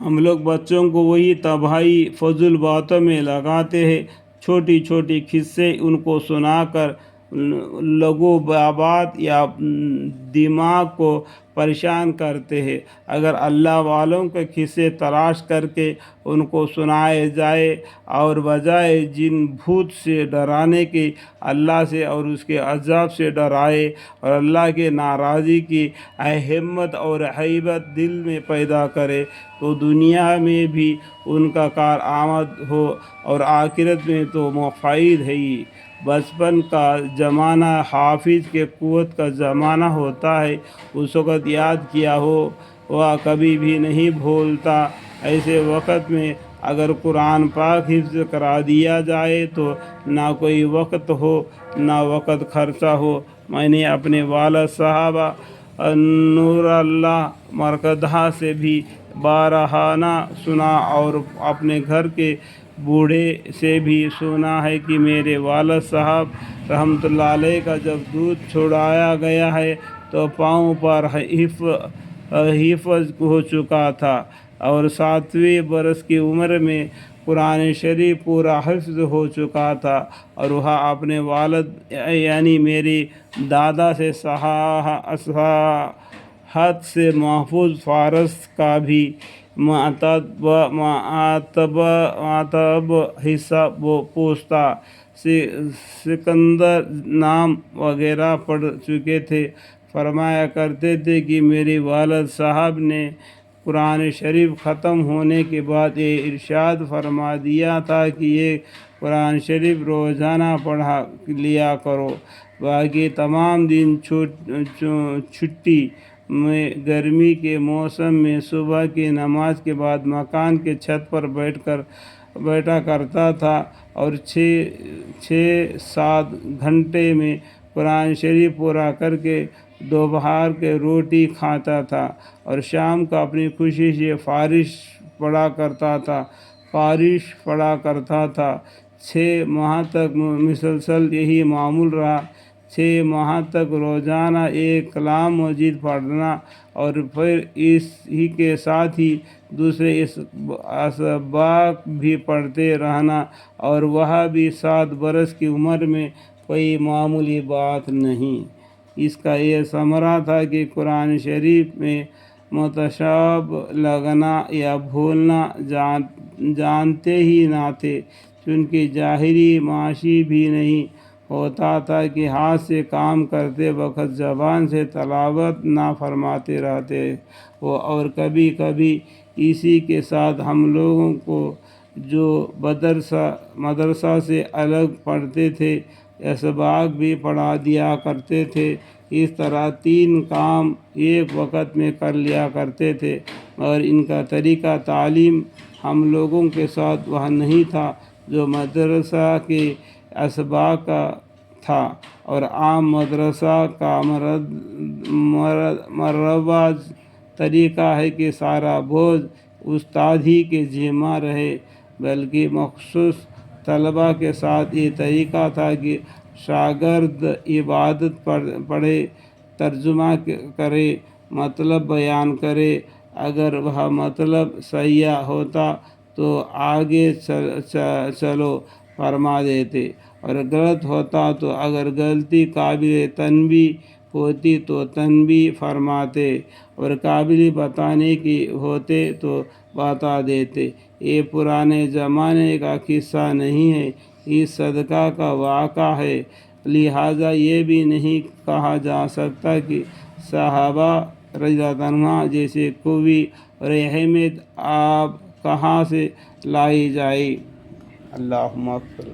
ہم لوگ بچوں کو وہی تباہی فضول باتوں میں لگاتے ہیں، چھوٹی چھوٹی قصے ان کو سنا کر لغو بات یا دماغ کو پریشان کرتے ہیں۔ اگر اللہ والوں کے قصے تلاش کر کے ان کو سنائے جائے اور بجائے جن بھوت سے ڈرانے کے اللہ سے اور اس کے عذاب سے ڈرائے اور اللہ کے ناراضی کی ہمت اور ہیبت دل میں پیدا کرے تو دنیا میں بھی ان کا کارآمد ہو اور آخرت میں تو مفید ہے ہی۔ بچپن کا زمانہ حافظ کے قوت کا زمانہ ہوتا ہے، اس وقت یاد کیا ہو وہ کبھی بھی نہیں بھولتا۔ ایسے وقت میں اگر قرآن پاک حفظ کرا دیا جائے تو نہ کوئی وقت ہو نہ وقت خرچہ ہو۔ میں نے اپنے والد صاحب نور اللہ مرکزہ سے بھی بارہانہ سنا اور اپنے گھر کے بوڑھے سے بھی سنا ہے کہ میرے والد صاحب رحمۃ اللہ علیہ کا جب دودھ چھڑایا گیا ہے تو پاؤں پر حفظ ہو چکا تھا اور 7ویں برس کی عمر میں قرآن شریف پورا حفظ ہو چکا تھا، اور وہ اپنے والد یعنی میری دادا سے صحت سے محفوظ فارس کا بھی معتبر حصہ پوچھتا، سکندر نام وغیرہ پڑھ چکے تھے۔ فرمایا کرتے تھے کہ میرے والد صاحب نے قرآن شریف ختم ہونے کے بعد یہ ارشاد فرما دیا تھا کہ یہ قرآن شریف روزانہ پڑھا لیا کرو، باقی تمام دن چھٹی میں گرمی کے موسم میں صبح کی نماز کے بعد مکان کے چھت پر بیٹھا کرتا تھا اور 6-7 گھنٹے میں قرآن شریف پورا کر کے دوپہر کے روٹی کھاتا تھا اور شام کو اپنی خوشی سے فارش پڑھا کرتا تھا۔ 6 ماہ تک مسلسل یہی معمول رہا۔ 6 ماہ تک روزانہ ایک کلام مجید پڑھنا اور پھر اس ہی کے ساتھ ہی دوسرے اسباق بھی پڑھتے رہنا، اور وہ بھی 7 برس کی عمر میں کوئی معمولی بات نہیں۔ اس کا یہ ثمرہ تھا کہ قرآن شریف میں متشابہ لگنا یا بھولنا جانتے ہی نہ تھے، چونکہ ظاہری معاشی بھی نہیں ہوتا تھا کہ ہاتھ سے کام کرتے وقت زبان سے تلاوت نہ فرماتے رہتے ہو، اور کبھی کبھی اسی کے ساتھ ہم لوگوں کو جو مدرسہ سے الگ پڑھتے تھے اسباق بھی پڑھا دیا کرتے تھے۔ اس طرح 3 کام ایک وقت میں کر لیا کرتے تھے، مگر ان کا طریقہ تعلیم ہم لوگوں کے ساتھ وہ نہیں تھا جو مدرسہ کے اسباق کا تھا، اور عام مدرسہ کا مروج طریقہ ہے کہ سارا بوجھ استاد ہی کے ذمہ رہے، بلکہ مخصوص طلباء کے ساتھ یہ طریقہ تھا کہ شاگرد عبارت پڑھے، ترجمہ کرے، مطلب بیان کرے، اگر وہ مطلب صحیح ہوتا تو آگے چلو فرما دیتے، اور غلط ہوتا تو اگر غلطی قابل تنبیہ ہوتی تو تنبیہ فرماتے، اور قابل بتانے کی ہوتے تو بتا دیتے۔ یہ پرانے زمانے کا قصہ نہیں ہے، یہ صدقہ کا واقعہ ہے، لہٰذا یہ بھی نہیں کہا جا سکتا کہ صحابہ رضی اللہ عنہ جیسے قوی اور اہمیت اب کہاں سے لائی جائے۔ اللہم اغفر